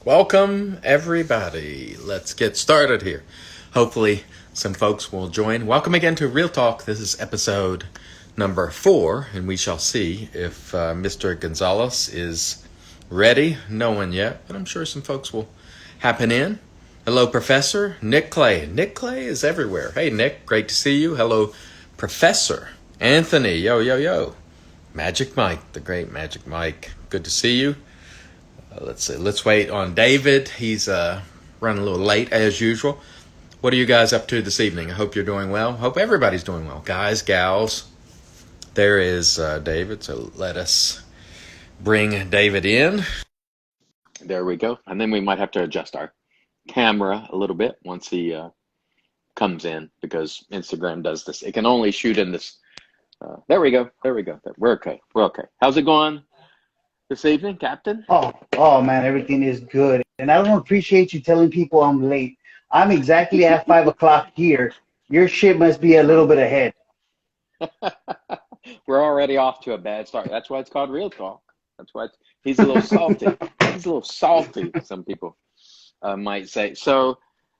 Welcome, everybody. Let's get started here. Hopefully, some folks will join. Welcome again to Real Talk. This is episode number 4, and we shall see if Mr. Gonzalez is ready. No one yet, but I'm sure some folks will happen in. Hello, Professor Nick Clay. Nick Clay is everywhere. Hey, Nick, great to see you. Hello, Professor Anthony. Yo, yo, yo. Magic Mike, the great Magic Mike. Good to see you. Let's see. Let's wait on David. He's running a little late as usual. What are you guys up to this evening? I hope you're doing well. Hope everybody's doing well. Guys, gals. There is David. So let us bring David in. There we go. And then we might have to adjust our camera a little bit once he comes in, because Instagram does this. It can only shoot in this. There we go. There we go. We're okay. We're okay. How's it going this evening, Captain? Oh man, everything is good. And I don't appreciate you telling people I'm late. I'm exactly at 5 o'clock here. Your shit must be a little bit ahead. We're already off to a bad start. That's why it's called Real Talk. That's why he's a little salty. He's a little salty, some people might say. So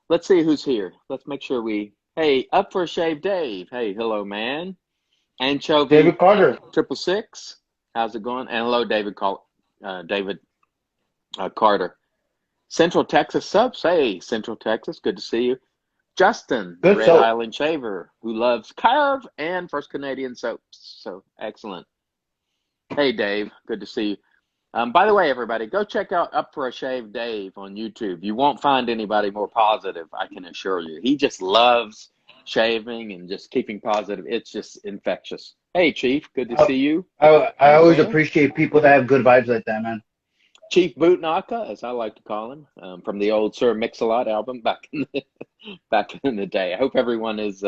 let's see who's here. Let's make sure hey, Up for a Shave Dave. Hey, hello, man. Anchovy David Carter. 666. How's it going? And hello, David Carter. Central Texas subs. Hey, Central Texas. Good to see you. Justin, Good Red soap. Island Shaver, who loves Carve and First Canadian soaps. So excellent. Hey, Dave. Good to see you. By the way, everybody, go check out Up for a Shave Dave on YouTube. You won't find anybody more positive, I can assure you. He just loves shaving and just keeping positive. It's just infectious. Hey, Chief, good to see you. I always appreciate people that have good vibes like that, man. Chief Bootnaka, as I like to call him, from the old Sir Mix-a-Lot album back in the day. I hope everyone is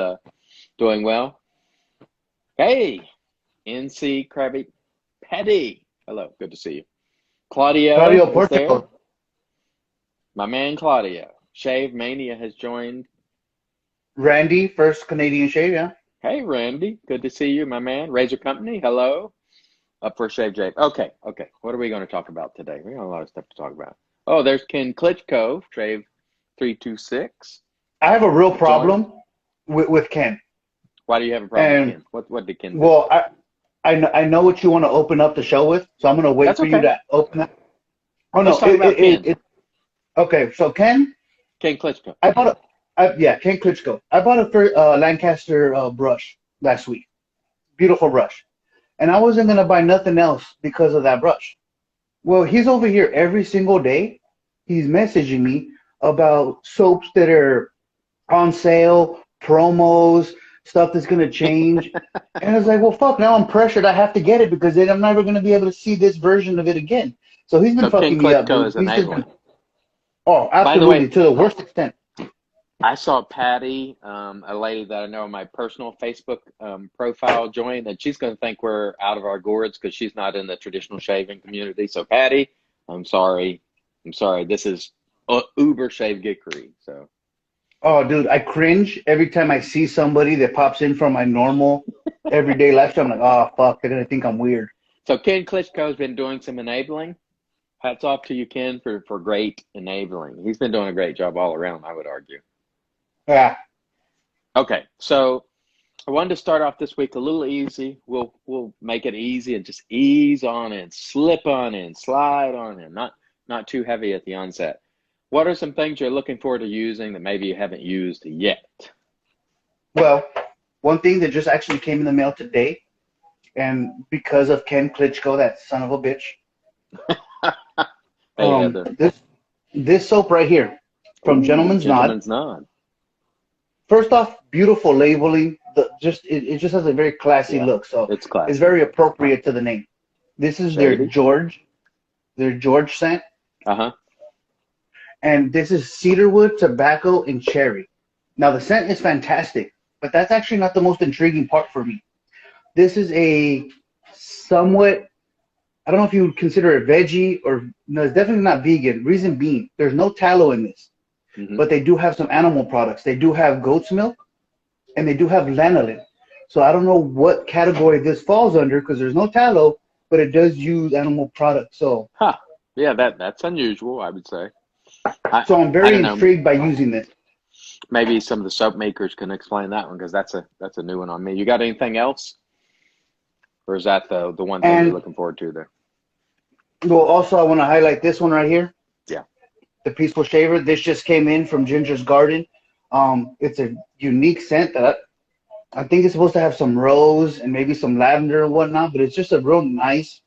doing well. Hey, NC Krabby Petty. Hello, good to see you. Claudio is Portugal. there. My man Claudio. Shave Mania has joined. Randy, First Canadian Shave, yeah. Hey, Randy. Good to see you, my man. Razor Company, hello. Up for a Shave Jave. Okay. What are we going to talk about today? We got a lot of stuff to talk about. Oh, there's Ken Klitschko, Shave 326. I have a real problem with Ken. Why do you have a problem with Ken? What did Ken do? Well, I know what you want to open up the show with, so I'm going to wait for you to open that. Oh, Let's no. talk about Ken. Okay, so Ken Klitschko. Ken Klitschko. I bought a Lancaster brush last week. Beautiful brush. And I wasn't going to buy nothing else because of that brush. Well, he's over here every single day. He's messaging me about soaps that are on sale, promos, stuff that's going to change. And I was like, well, fuck, now I'm pressured. I have to get it because then I'm never going to be able to see this version of it again. So he's been fucking me up. Ken Klitschko is enabling. Oh, absolutely, by the way, to the worst extent. I saw Patty, a lady that I know on my personal Facebook profile, join, and she's going to think we're out of our gourds because she's not in the traditional shaving community. So, Patty, I'm sorry. This is uber shave geekery. So. Oh, dude, I cringe every time I see somebody that pops in from my normal everyday lifestyle. I'm like, oh, fuck, they're going to think I'm weird. So, Ken Klitschko's been doing some enabling. Hats off to you, Ken, for great enabling. He's been doing a great job all around, I would argue. Yeah. Okay, so I wanted to start off this week a little easy. We'll make it easy and just ease on in, slip on in, slide on in, not too heavy at the onset. What are some things you're looking forward to using that maybe you haven't used yet? Well, one thing that just actually came in the mail today, and because of Ken Klitschko, that son of a bitch, this soap right here from Gentleman's Nod. First off, beautiful labeling. It just has a very classy look, so it's classy. It's very appropriate to the name. This is their George scent. And this is cedarwood, tobacco, and cherry. Now the scent is fantastic, but that's actually not the most intriguing part for me. This is a somewhat, I don't know if you would consider it veggie or, no, it's definitely not vegan. Reason being, there's no tallow in this. But they do have some animal products. They do have goat's milk, and they do have lanolin. So I don't know what category this falls under because there's no tallow, but it does use animal products. So yeah, that's unusual, I would say. So I'm I very don't know. intrigued by using this. Maybe some of the soap makers can explain that one, because that's a new one on me. You got anything else, or is that the one thing you're And looking forward to there? well, also I want to highlight this one right here, Yeah. the Peaceful Shaver. This just came in from Ginger's Garden. It's a unique scent that I think it's supposed to have some rose and maybe some lavender and whatnot, but it's just a real nice,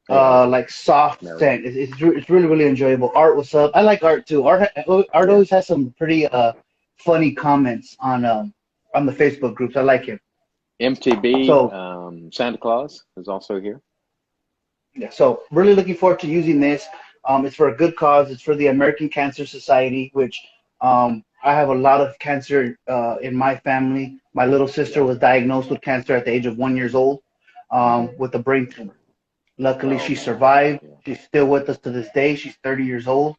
Yeah. like soft No. scent. It's really really enjoyable. Art, what's up? I like Art too. Art Yeah. always has some pretty funny comments on the Facebook groups. I like him. MTB, So Santa Claus is also here. yeah, so really looking forward to using this. It's for a good cause. It's for the American Cancer Society, which I have a lot of cancer in my family. My little sister was diagnosed with cancer at the age of 1 year old with a brain tumor. Luckily, Oh she man. survived. Yeah. She's still with us to this day. She's 30 years old.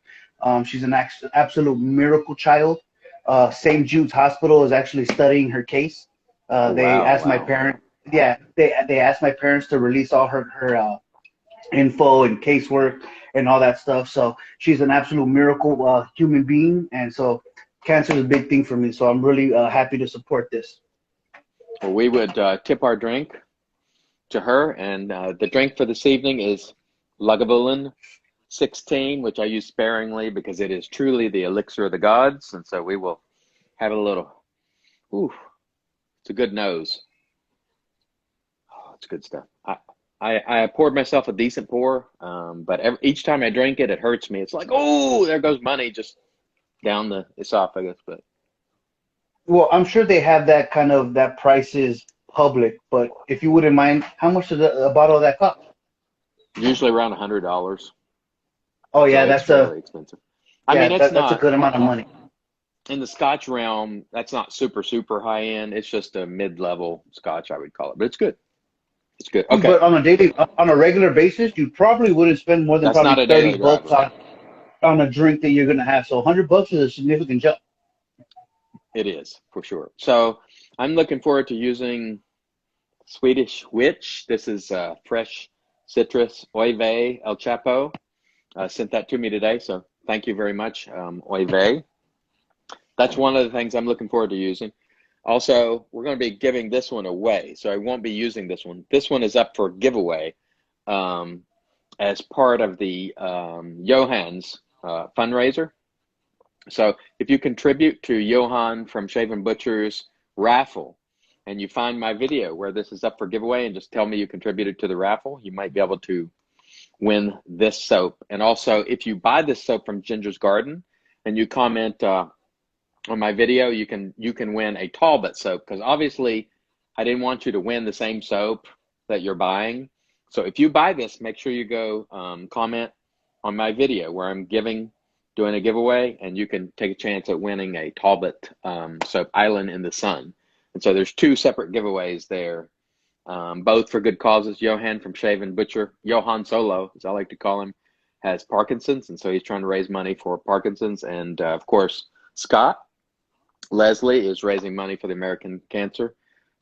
She's an absolute miracle child. St. Jude's Hospital is actually studying her case. Oh They wow. asked my Wow. parents, yeah, they asked my parents to release all her info and casework and all that stuff. So she's an absolute miracle human being, and so cancer is a big thing for me. So I'm really happy to support this. Well, we would tip our drink to her, and the drink for this evening is Lagavulin 16, which I use sparingly because it is truly the elixir of the gods, and so we will have a little. Ooh, it's a good nose. Oh, it's good stuff. I poured myself a decent pour, but each time I drink it, it hurts me. It's like, oh, there goes money just down the esophagus. But Well, I'm sure they have that kind of that price is public, but if you wouldn't mind, how much does a bottle of that cost? usually around $100, Oh so yeah, it's fairly expensive. I mean, it's that's a not good amount of money. in the Scotch realm. That's not super high end. It's just a mid-level Scotch, I would call it, but it's good. It's good. Okay, But on a regular basis, you probably wouldn't spend more than that's not probably a 30 daily bucks driver. on a drink that you're gonna have. So $100 is a significant jump. It is for sure. So I'm looking forward to using Swedish Witch. This is fresh citrus Oive El Chapo. Sent that to me today, so thank you very much, Oive. That's one of the things I'm looking forward to using. Also, we're going to be giving this one away, so I won't be using this one. This one is up for giveaway um, as part of the Johann's fundraiser. So if you contribute to Johann from Shaven Butcher's raffle, and you find my video where this is up for giveaway and just tell me you contributed to the raffle, you might be able to win this soap. And also, if you buy this soap from Ginger's Garden and you comment on my video, you can win a Talbot soap, because obviously I didn't want you to win the same soap that you're buying. So if you buy this, make sure you go comment on my video where I'm doing a giveaway, and you can take a chance at winning a Talbot soap, Island in the Sun. And so there's two separate giveaways there, both for good causes. Johann from Shaven Butcher, Johann Solo, as I like to call him, has Parkinson's, and so he's trying to raise money for Parkinson's. And of course, Scott Leslie is raising money for the American Cancer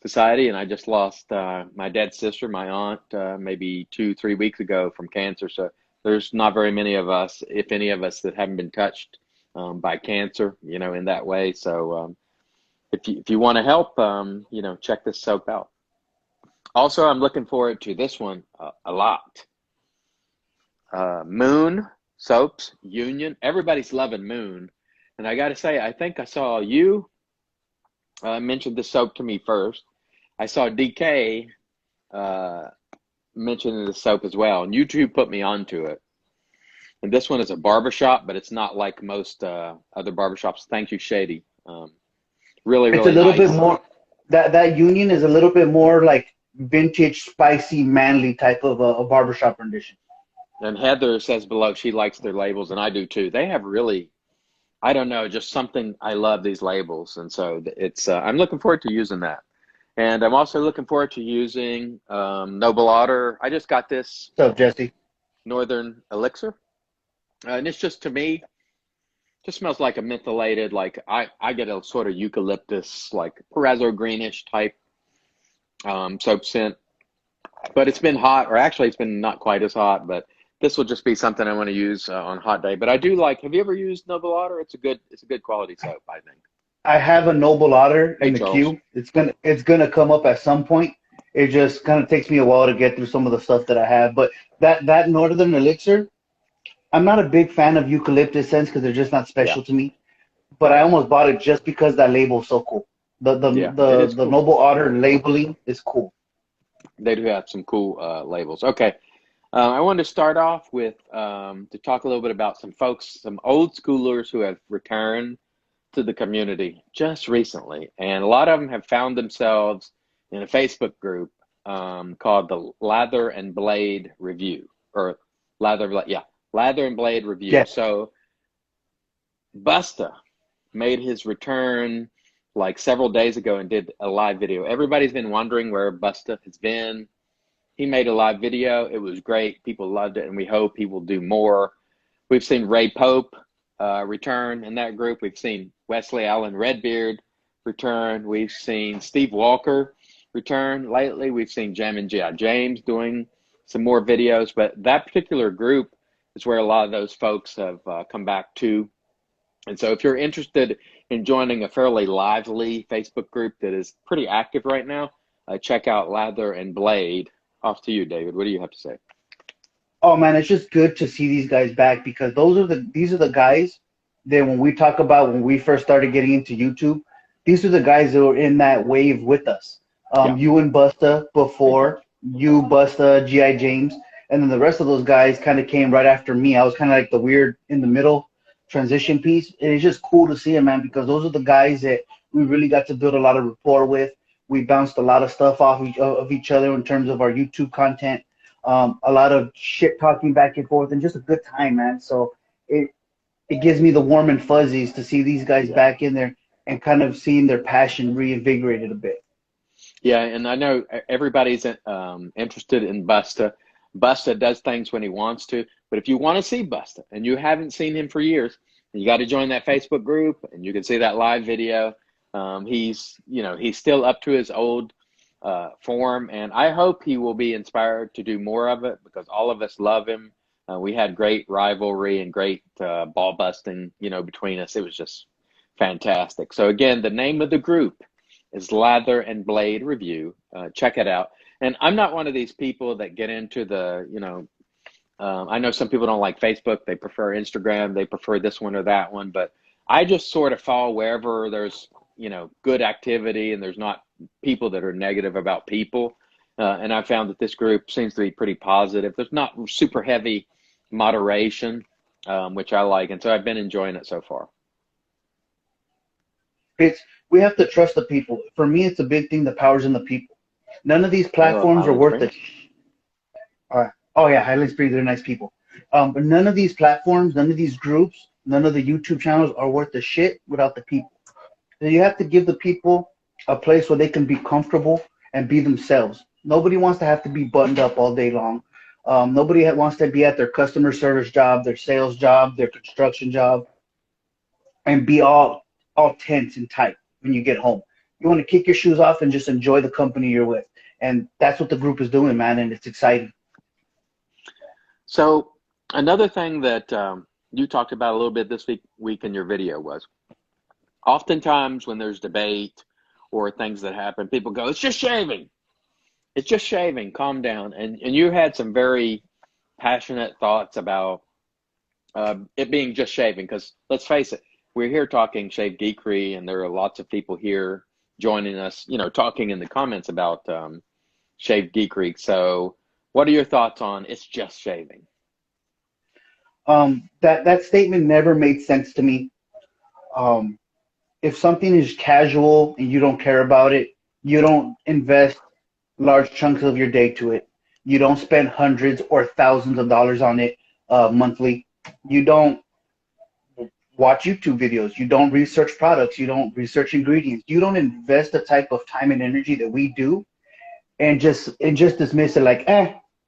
Society. And I just lost my dead sister, my aunt, maybe 2-3 weeks ago from cancer. So there's not very many of us, if any of us, that haven't been touched by cancer, in that way. So if you want to help, check this soap out. Also, I'm looking forward to this one a lot. Moon Soaps Union. Everybody's loving Moon. And I got to say, I think I saw you mention this soap to me first. I saw DK mentioning the soap as well. And you two put me onto it. And this one is a barbershop, but it's not like most other barbershops. Thank you, Shady. Really, It's a really little bit nice. more that Union is a little bit more like vintage, spicy, manly type of a barbershop rendition. And Heather says below she likes their labels, and I do too. They have really, I don't know, just something. I love these labels, and so it's. I'm looking forward to using that, and I'm also looking forward to using Noble Otter. I just got this What's up, Jesse? Northern Elixir, and it's just, to me, just smells like a mentholated. Like I get a sort of eucalyptus, like Perazzo greenish type soap scent. But it's been hot, or actually it's been not quite as hot, but This will just be something I want to use on hot day. But I do like. Have you ever used Noble Otter? It's a good quality soap, I think. I have a Noble Otter Hey, in the Charles. queue. It's gonna come up at some point. It just kind of takes me a while to get through some of the stuff that I have. But that Northern Elixir, I'm not a big fan of eucalyptus scents because they're just not Yeah, special to me. But I almost bought it just because that label's so cool. The the yeah, it the is the cool. Noble Otter labeling is cool. They do have some cool labels. Okay, I wanted to start off with to talk a little bit about some folks, some old schoolers who have returned to the community just recently, and a lot of them have found themselves in a Facebook group called the Lather and Blade Review, or Lather and Blade Review. Yes. So Busta made his return like several days ago and did a live video. Everybody's been wondering where Busta has been. He made a live video. It was great. People loved it, and we hope he will do more. We've seen Ray Pope return in that group. We've seen Wesley Allen Redbeard return. We've seen Steve Walker return lately. We've seen Jammin' G.I. James doing some more videos, but that particular group is where a lot of those folks have come back to. And so if you're interested in joining a fairly lively Facebook group that is pretty active right now, check out Lather and Blade. Off to you, David. What do you have to say? Oh man, it's just good to see these guys back because these are the guys that when we talk about when we first started getting into YouTube, these are the guys that were in that wave with us. Yeah, You and Busta exactly. before, you, Busta, G.I. James, and then the rest of those guys kind of came right after me. I was kind of like the weird in the middle transition piece. And it's just cool to see them, man, because those are the guys that we really got to build a lot of rapport with. We bounced a lot of stuff off of each other in terms of our YouTube content, a lot of shit talking back and forth, and just a good time, man. So it it gives me the warm and fuzzies to see these guys Yeah. back in there and kind of seeing their passion reinvigorated a bit. Yeah, and I know everybody's interested in Busta. Busta does things when he wants to, but if you want to see Busta and you haven't seen him for years, you got to join that Facebook group, and you can see that live video. He's still up to his old form, and I hope he will be inspired to do more of it because all of us love him. We had great rivalry and great ball busting, between us. It was just fantastic. So again, the name of the group is Lather and Blade Review. Check it out. And I'm not one of these people that get into I know some people don't like Facebook. They prefer Instagram. They prefer this one or that one. But I just sort of fall wherever there's, good activity and there's not people that are negative about people. And I found that this group seems to be pretty positive. There's not super heavy moderation, which I like. And so I've been enjoying it so far. It's we have to trust the people. For me, it's a big thing. The power's in the people. None of these Oh, platforms are Highland worth it. Springs. Oh yeah, Highland Springs, they're nice people. But none of these platforms, none of these groups, none of the YouTube channels are worth the shit without the people. So you have to give the people a place where they can be comfortable and be themselves. Nobody wants to have to be buttoned up all day long. Nobody wants to be at their customer service job, their sales job, their construction job, and be all tense and tight when you get home. You want to kick your shoes off and just enjoy the company you're with. And that's what the group is doing, man, and it's exciting. So another thing that you talked about a little bit this week in your video was oftentimes when there's debate or things that happen, people go, it's just shaving. It's just shaving. Calm down. And you had some very passionate thoughts about it being just shaving because let's face it, we're here talking Shave Geekery and there are lots of people here joining us, talking in the comments about Shave Geekery. So what are your thoughts on it's just shaving? That statement never made sense to me. Um, if something is casual and you don't care about it, you don't invest large chunks of your day to it. You don't spend hundreds or thousands of dollars on it monthly. You don't watch YouTube videos. You don't research products. You don't research ingredients. You don't invest the type of time and energy that we do and just dismiss it like,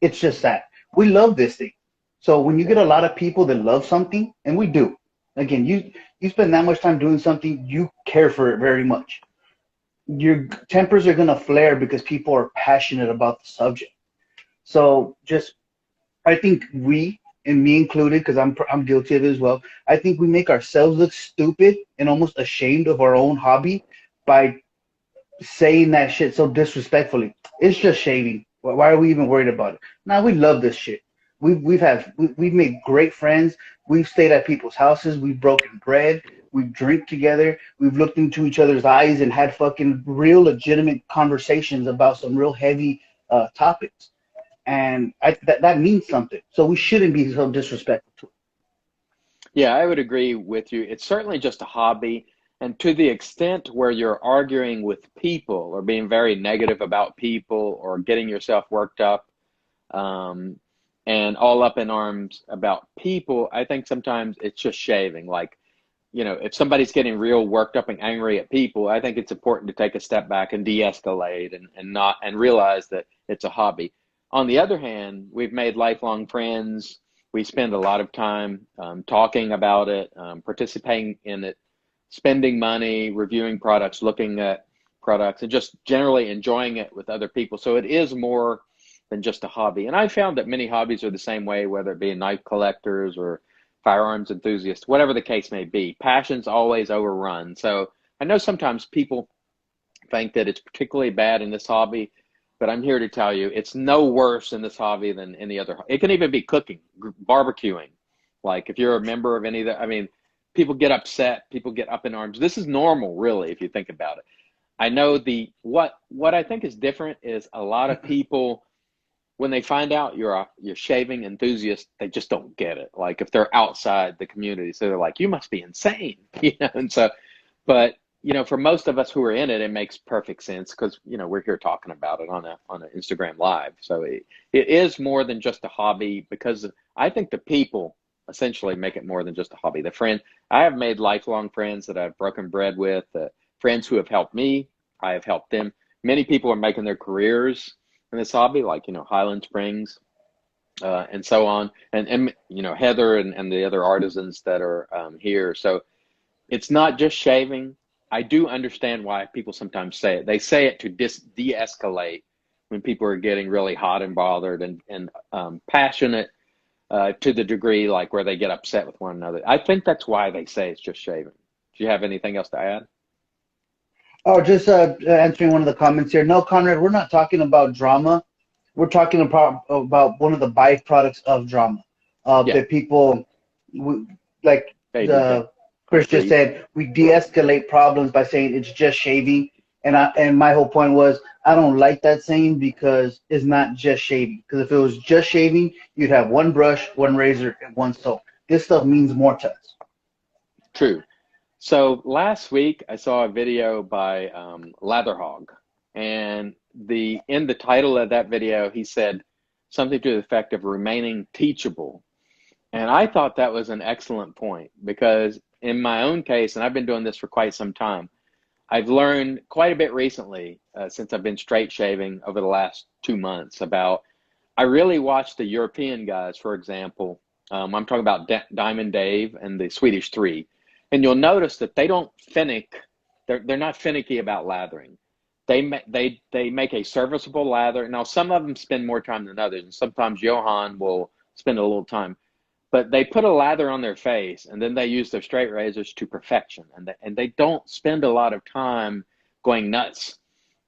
it's just that. We love this thing. So when you get a lot of people that love something, and we do, again, you spend that much time doing something, you care for it very much. Your tempers are gonna flare because people are passionate about the subject. So just I think we, and me included, because I'm guilty of it as well. I think we make ourselves look stupid and almost ashamed of our own hobby by saying that shit so disrespectfully. It's just shaving. Why are we even worried about it? Now we love this shit. We've made great friends. We've stayed at people's houses. We've broken bread. We've drank together. We've looked into each other's eyes and had fucking real legitimate conversations about some real heavy topics. And that means something. So we shouldn't be so disrespectful to it. Yeah, I would agree with you. It's certainly just a hobby. And to the extent where you're arguing with people or being very negative about people or getting yourself worked up um, and all up in arms about people, I think sometimes it's just shaving. Like, if somebody's getting real worked up and angry at people, I think it's important to take a step back and de-escalate and realize that it's a hobby. On the other hand, we've made lifelong friends. We spend a lot of time talking about it, participating in it, spending money, reviewing products, looking at products, and just generally enjoying it with other people. So it is more than just a hobby. And I found that many hobbies are the same way, whether it be knife collectors or firearms enthusiasts, whatever the case may be. Passion's always overrun. So I know sometimes people think that it's particularly bad in this hobby, but I'm here to tell you it's no worse in this hobby than any other. It can even be cooking, barbecuing. Like if you're a member of any of the, I mean, people get upset, people get up in arms. This is normal, really, if you think about it. I know what I think is different is a lot of people, when they find out you're shaving enthusiast, they just don't get it. Like if they're outside the community, so they're like, you must be insane, And so, but for most of us who are in it, it makes perfect sense because we're here talking about it on an Instagram live. So it is more than just a hobby because I think the people essentially make it more than just a hobby. I have made lifelong friends that I've broken bread with, friends who have helped me. I have helped them. Many people are making their careers in this hobby, like, Highland Springs and so on. And Heather and the other artisans that are here. So it's not just shaving. I do understand why people sometimes say it. They say it to de-escalate when people are getting really hot and bothered and passionate to the degree like where they get upset with one another. I think that's why they say it's just shaving. Do you have anything else to add? Oh, just answering one of the comments here. No, Conrad, we're not talking about drama. We're talking about one of the byproducts of drama. Yeah, That people, like they do. the Chris just said, we de-escalate problems by saying it's just shaving. And my whole point was I don't like that saying because it's not just shaving. Because if it was just shaving, you'd have one brush, one razor, and one soap. This stuff means more to us. True. So last week I saw a video by Latherhog, and in the title of that video he said something to the effect of remaining teachable. And I thought that was an excellent point because in my own case, and I've been doing this for quite some time, I've learned quite a bit recently since I've been straight shaving over the last 2 months I really watch the European guys, for example. I'm talking about Diamond Dave and the Swedish Three. And you'll notice that they don't finick. They're not finicky about lathering. They make a serviceable lather. Now, some of them spend more time than others, and sometimes Johan will spend a little time. But they put a lather on their face, and then they use their straight razors to perfection. And they don't spend a lot of time going nuts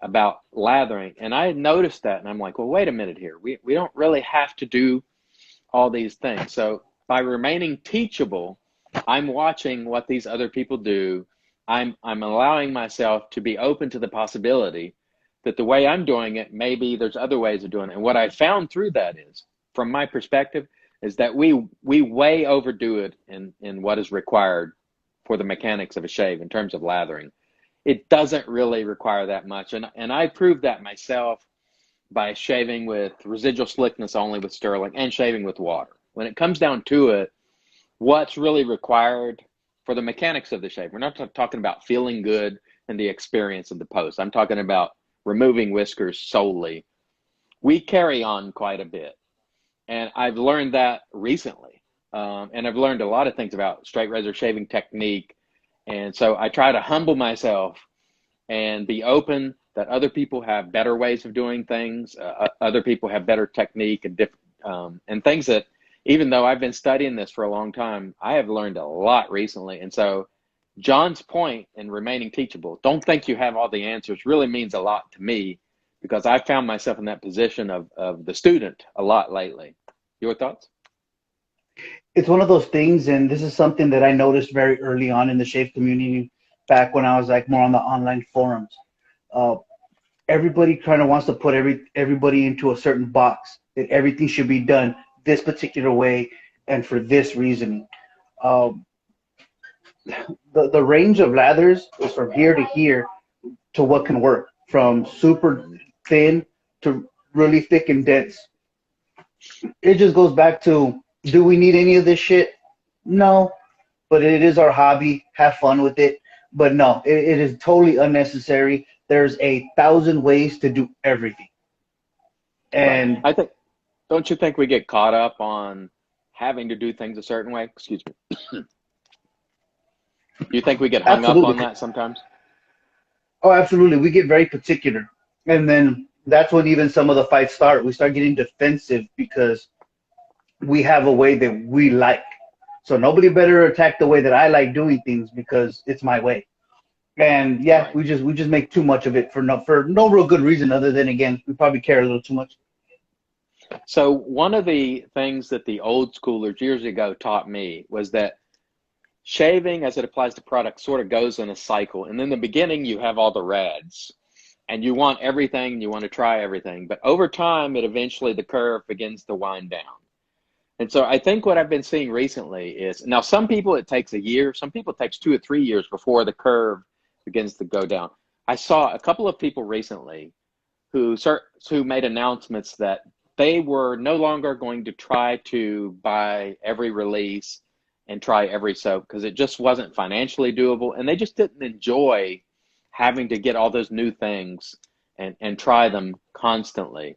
about lathering. And I noticed that, and I'm like, well, wait a minute here. We don't really have to do all these things. So by remaining teachable, I'm watching what these other people do. I'm allowing myself to be open to the possibility that the way I'm doing it, maybe there's other ways of doing it. And what I found through that is, from my perspective, is that we way overdo it in what is required for the mechanics of a shave in terms of lathering. It doesn't really require that much. And I proved that myself by shaving with residual slickness only with sterling and shaving with water. When it comes down to it, what's really required for the mechanics of the shave. We're not talking about feeling good and the experience of the post. I'm talking about removing whiskers solely. We carry on quite a bit. And I've learned that recently. And I've learned a lot of things about straight razor shaving technique. And so I try to humble myself and be open that other people have better ways of doing things. Other people have better technique and and things that, even though I've been studying this for a long time, I have learned a lot recently. And so John's point in remaining teachable, don't think you have all the answers, really means a lot to me, because I found myself in that position of the student a lot lately. Your thoughts? It's one of those things, and this is something that I noticed very early on in the Shave community, back when I was like more on the online forums. Uh, Everybody kind of wants to put everybody into a certain box, that everything should be done this particular way and for this reasoning. Um, the range of lathers is from here to here to what can work, from super thin to really thick and dense. It just goes back to, do we need any of this shit? No, but it is our hobby. Have fun with it. But no, it is totally unnecessary. There's 1,000 ways to do everything. Right. And Don't you think we get caught up on having to do things a certain way? Excuse me. You think we get hung up on absolutely. that sometimes? Oh, absolutely. We get very particular. And then that's when even some of the fights start. We start getting defensive because we have a way that we like. So nobody better attack the way that I like doing things, because it's my way. And yeah, Right. we just make too much of it for no real good reason, other than, again, we probably care a little too much. So one of the things that the old schoolers years ago taught me was that shaving, as it applies to products, sort of goes in a cycle. And in the beginning, you have all the rads, and you want everything, and you want to try everything. But over time, the curve begins to wind down. And so I think what I've been seeing recently is, now some people it takes a year, some people it takes 2 or 3 years before the curve begins to go down. I saw a couple of people recently who made announcements that they were no longer going to try to buy every release and try every soap, because it just wasn't financially doable, and they just didn't enjoy having to get all those new things and try them constantly.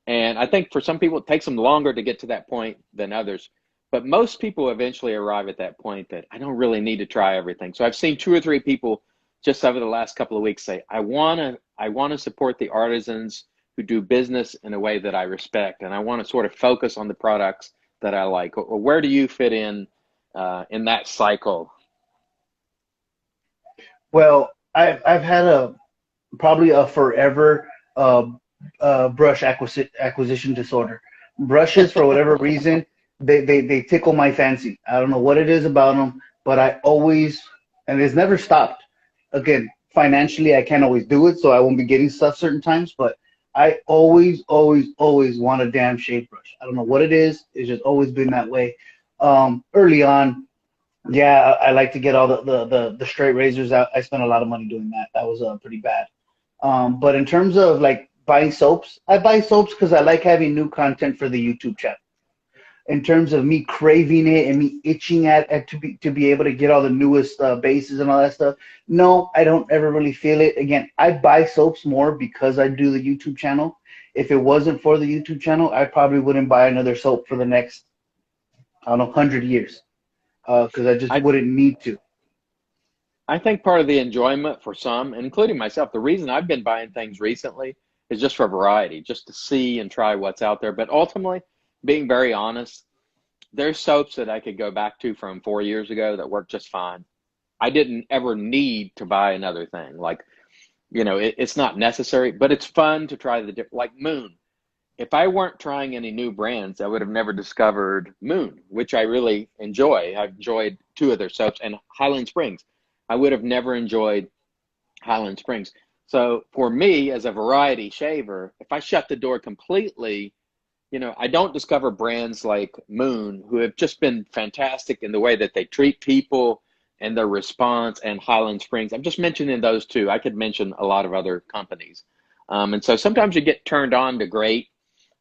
And I think for some people it takes them longer to get to that point than others, but most people eventually arrive at that point that I don't really need to try everything. So I've seen 2 or 3 people just over the last couple of weeks say, I want to support the artisans who do business in a way that I respect, and I want to sort of focus on the products that I like. Or where do you fit in that cycle? Well, I've had probably a forever brush acquisition disorder. Brushes, for whatever reason, they tickle my fancy. I don't know what it is about them, but I always, and it's never stopped. Again, financially, I can't always do it, so I won't be getting stuff certain times, but I always, always, always want a damn shave brush. I don't know what it is. It's just always been that way. Early on, yeah, I like to get all the straight razors out. I spent a lot of money doing that. That was pretty bad. But in terms of like buying soaps, I buy soaps because I like having new content for the YouTube channel. In terms of me craving it and me itching at to be able to get all the newest bases and all that stuff, no, I don't ever really feel it. Again, I buy soaps more because I do the YouTube channel. If it wasn't for the YouTube channel, I probably wouldn't buy another soap for the next, I don't know, 100 years, because I just I wouldn't need to. I think part of the enjoyment for some, including myself, the reason I've been buying things recently is just for variety, just to see and try what's out there. But ultimately, being very honest, there's soaps that I could go back to from 4 years ago that work just fine. I didn't ever need to buy another thing. Like, it's not necessary, but it's fun to try the different, like Moon. If I weren't trying any new brands, I would have never discovered Moon, which I really enjoy. I've enjoyed 2 of their soaps, and Highland Springs. I would have never enjoyed Highland Springs. So for me, as a variety shaver, if I shut the door completely, I don't discover brands like Moon, who have just been fantastic in the way that they treat people and their response, and Highland Springs. I'm just mentioning those 2. I could mention a lot of other companies. And so sometimes you get turned on to great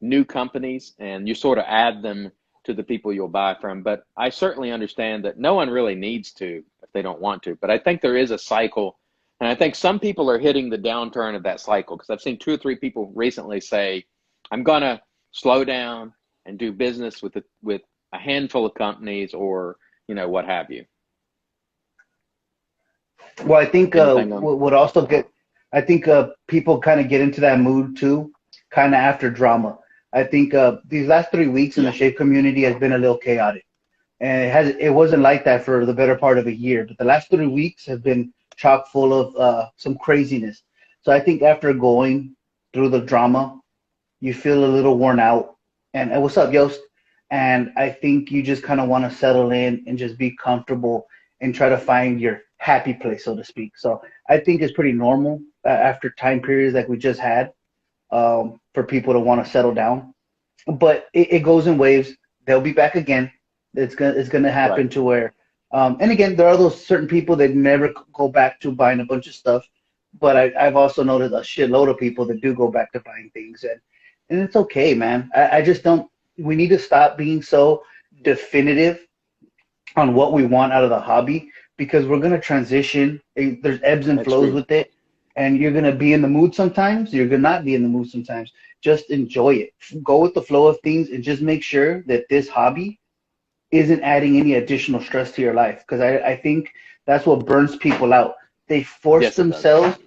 new companies and you sort of add them to the people you'll buy from. But I certainly understand that no one really needs to if they don't want to. But I think there is a cycle. And I think some people are hitting the downturn of that cycle, because I've seen 2 or 3 people recently say, I'm going to slow down and do business with a handful of companies, or, what have you. Well, I think Anything on? would also get, I think people kind of get into that mood too, kind of after drama. I think these last 3 weeks in the Yeah, shave community has been a little chaotic, and it wasn't like that for the better part of a year. But the last 3 weeks have been chock full of some craziness. So I think after going through the drama, you feel a little worn out. And what's up, Yost? And I think you just kind of want to settle in and just be comfortable and try to find your happy place, so to speak. So I think it's pretty normal after time periods like we just had, for people to want to settle down. But it goes in waves. They'll be back again. It's gonna right. happen to where, and again, there are those certain people that never go back to buying a bunch of stuff. But I've also noticed a shitload of people that do go back to buying things, and it's okay, man. I just don't. We need to stop being so definitive on what we want out of the hobby, because we're gonna transition. There's ebbs and That's flows true. with it, and you're gonna be in the mood sometimes. You're gonna not be in the mood sometimes. Just enjoy it. Go with the flow of things, and just make sure that this hobby isn't adding any additional stress to your life. Because I think that's what burns people out. They force Yes, it does. themselves.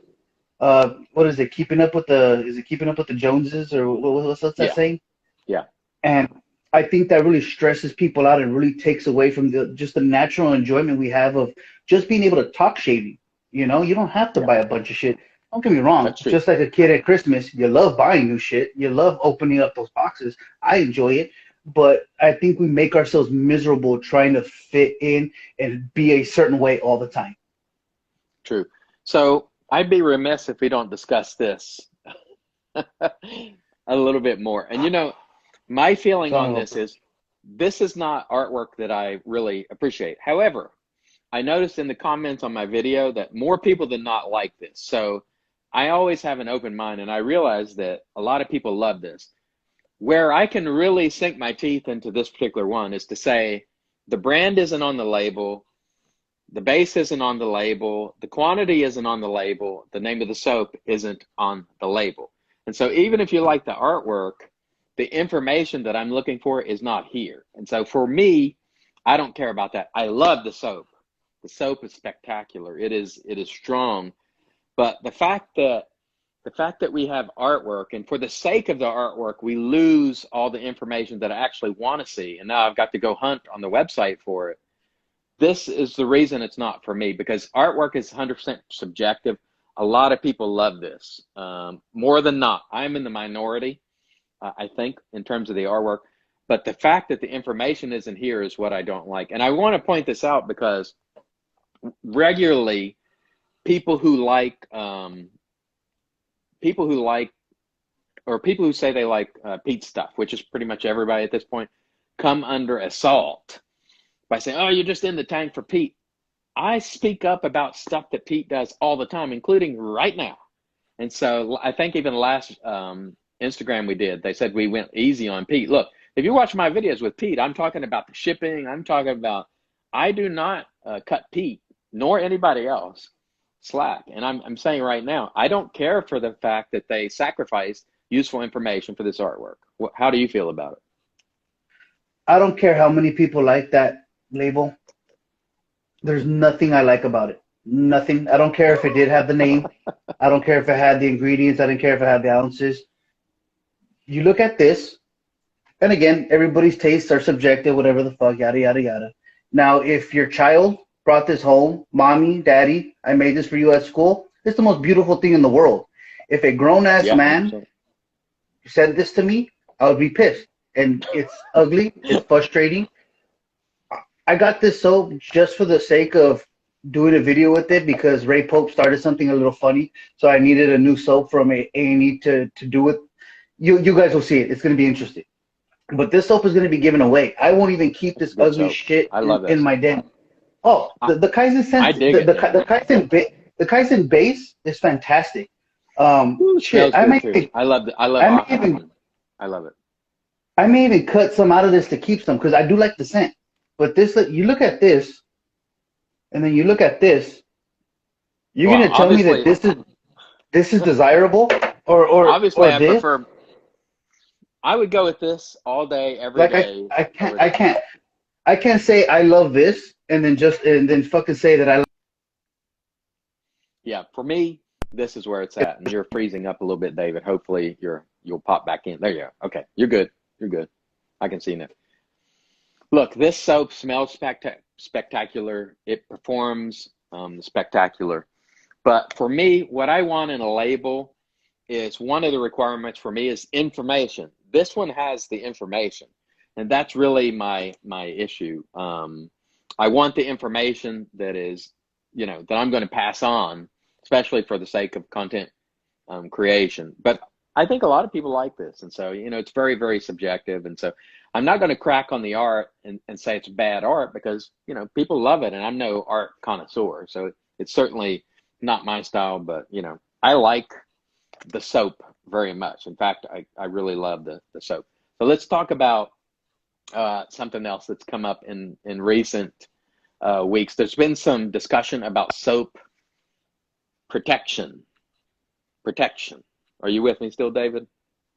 What is it? Keeping up with the is it keeping up with the Joneses, or what's that Yeah, saying? yeah, And I think that really stresses people out and really takes away from the natural enjoyment we have of just being able to talk shaving. You don't have to yeah. buy a bunch of shit. Don't get me wrong. That's true. Just like a kid at Christmas, you love buying new shit. You love opening up those boxes. I enjoy it. But I think we make ourselves miserable trying to fit in and be a certain way all the time. True. So I'd be remiss if we don't discuss this a little bit more. And my feeling Son on of a this is this is not artwork that I really appreciate. However, I noticed in the comments on my video that more people than not like this. So I always have an open mind, and I realize that a lot of people love this. Where I can really sink my teeth into this particular one is to say the brand isn't on the label, the base isn't on the label, the quantity isn't on the label, the name of the soap isn't on the label. And so even if you like the artwork, the information that I'm looking for is not here. And so for me, I don't care about that. I love the soap. The soap is spectacular. It is strong. But the fact that we have artwork, and for the sake of the artwork, we lose all the information that I actually want to see. And now I've got to go hunt on the website for it. This is the reason it's not for me, because artwork is 100% subjective. A lot of people love this, more than not. I'm in the minority, I think, in terms of the artwork. But the fact that the information isn't here is what I don't like. And I want to point this out because regularly people who like or people who say they like Pete stuff, which is pretty much everybody at this point, come under assault by saying, "Oh, you're just in the tank for Pete." I speak up about stuff that Pete does all the time, including right now. And so I think even last Instagram we did, they said we went easy on Pete. Look, if you watch my videos with Pete, I'm talking about the shipping. I do not cut Pete nor anybody else slack. And I'm saying right now, I don't care for the fact that they sacrificed useful information for this artwork. How do you feel about it? I don't care how many people like that label. There's nothing I like about it. Nothing. I don't care if it did have the name. I don't care if it had the ingredients. I didn't care if it had the ounces. You look at this, and again, everybody's tastes are subjective, whatever the fuck, yada, yada, yada. Now, if your child brought this home, mommy, daddy, I made this for you at school, it's the most beautiful thing in the world. If a grown-ass Yeah, man 100%. said this to me, I would be pissed. And it's ugly. It's frustrating. I got this soap just for the sake of doing a video with it because Ray Pope started something a little funny. So I needed a new soap from A&E to do it. You guys will see it. It's going to be interesting. But this soap is going to be given away. I won't even keep That's this a good ugly soap. shit I love that in my soap. den. Oh, I, the Kaizen I sense, dig it, man. the Kaizen base is fantastic. Ooh, Shit, smells good too. I love I may even Aquaman. I love it. I may even cut some out of this to keep some because I do like the scent. But this, you look at this, and then you look at this. You're Well, gonna tell me that this is desirable, obviously, or this? I would go with this all day, every Like day I can't over I this. can't I can't say I love this and then fucking say that I like. Yeah, for me, this is where it's at. And you're freezing up a little bit, David. Hopefully, you're you'll pop back in. There you go. Okay, you're good. You're good. I can see now. Look, this soap smells spectacular. It performs spectacular. But for me, what I want in a label is, one of the requirements for me is information. This one has the information, and that's really my issue. I want the information that is, that I'm going to pass on, especially for the sake of content creation. But I think a lot of people like this, and so it's very, very subjective. And so I'm not going to crack on the art and say it's bad art, because people love it, and I'm no art connoisseur, so it's certainly not my style. But I like the soap very much. In fact, I really love the soap. So let's talk about something else that's come up in recent weeks. There's been some discussion about soap protection. Are you with me still, David?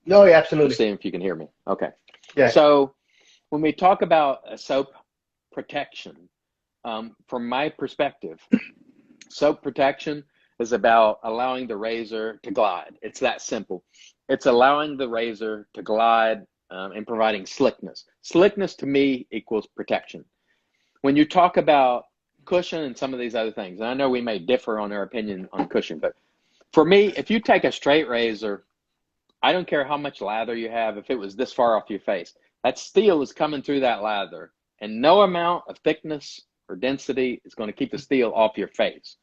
No, yeah, absolutely. Let's see if you can hear me. Okay. Yeah. So when we talk about soap protection, from my perspective, soap protection is about allowing the razor to glide. It's that simple. It's allowing the razor to glide and providing slickness. Slickness to me equals protection. When you talk about cushion and some of these other things, and I know we may differ on our opinion on cushion, but for me, if you take a straight razor, I don't care how much lather you have, if it was this far off your face, that steel is coming through that lather, and no amount of thickness or density is going to keep the steel off your face.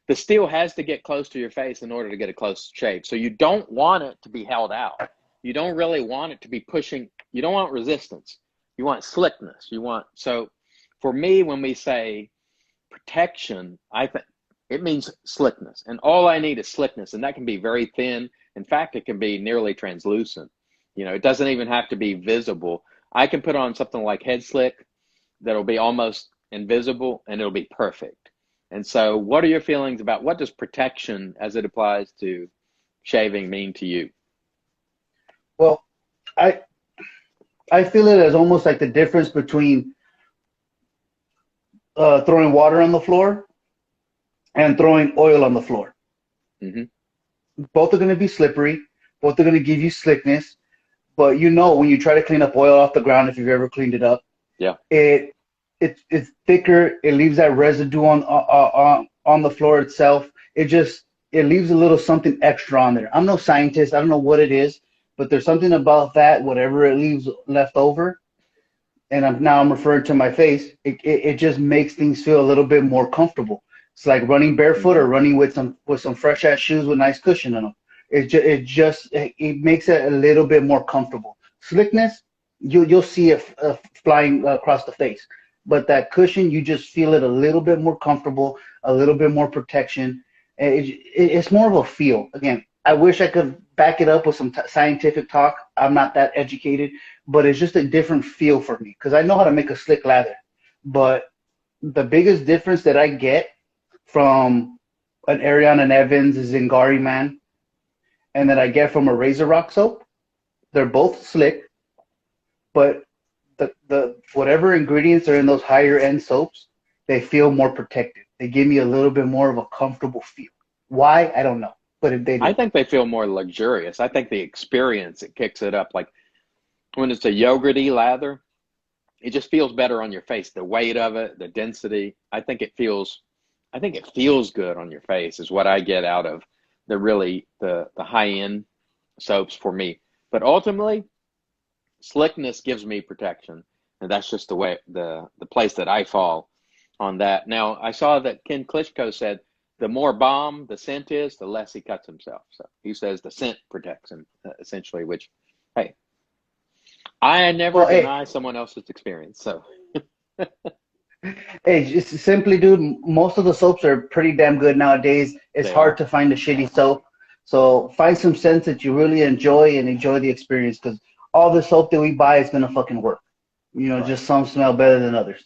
The steel has to get close to your face in order to get a close shave. So you don't want it to be held out. You don't really want it to be pushing. You don't want resistance. You want slickness. So for me, when we say protection, I think it means slickness. And all I need is slickness. And that can be very thin. In fact, it can be nearly translucent. It doesn't even have to be visible. I can put on something like Head Slick that'll be almost invisible, and it'll be perfect. And so what are your feelings about, what does protection as it applies to shaving mean to you? Well, I feel it as almost like the difference between throwing water on the floor and throwing oil on the floor. Mm-hmm. Both are going to be slippery. Both are going to give you slickness. But when you try to clean up oil off the ground, if you've ever cleaned it up, yeah, it's thicker. It leaves that residue on the floor itself. It leaves a little something extra on there. I'm no scientist. I don't know what it is, but there's something about that, whatever it leaves left over. And I'm referring to my face. It just makes things feel a little bit more comfortable. It's like running barefoot or running with some fresh ass shoes with nice cushion in them. It makes it a little bit more comfortable. Slickness, you'll see it flying across the face, but that cushion, you just feel it a little bit more comfortable, a little bit more protection. It's more of a feel. Again, I wish I could back it up with some scientific talk. I'm not that educated, but it's just a different feel for me because I know how to make a slick lather. But the biggest difference that I get from an Ariana and Evans Zingari Man and that I get from a Razor Rock soap, they're both slick, but the whatever ingredients are in those higher end soaps, they feel more protected. They give me a little bit more of a comfortable feel. Why? I don't know. But if they do. I think they feel more luxurious. I think the experience, it kicks it up. Like when it's a yogurty lather, it just feels better on your face. The weight of it, the density, I think it feels good on your face is what I get out of the high end soaps for me. But ultimately, slickness gives me protection, and that's just the way the place that I fall on that. Now, I saw that Ken Klitschko said the more bomb the scent is, the less he cuts himself. So he says the scent protects him, essentially, which, hey, I never deny someone else's experience. So, hey, just simply, dude, most of the soaps are pretty damn good nowadays. It's hard to find a shitty soap. So find some scents that you really enjoy and enjoy the experience, because all the soap that we buy is going to fucking work. Right. Just some smell better than others.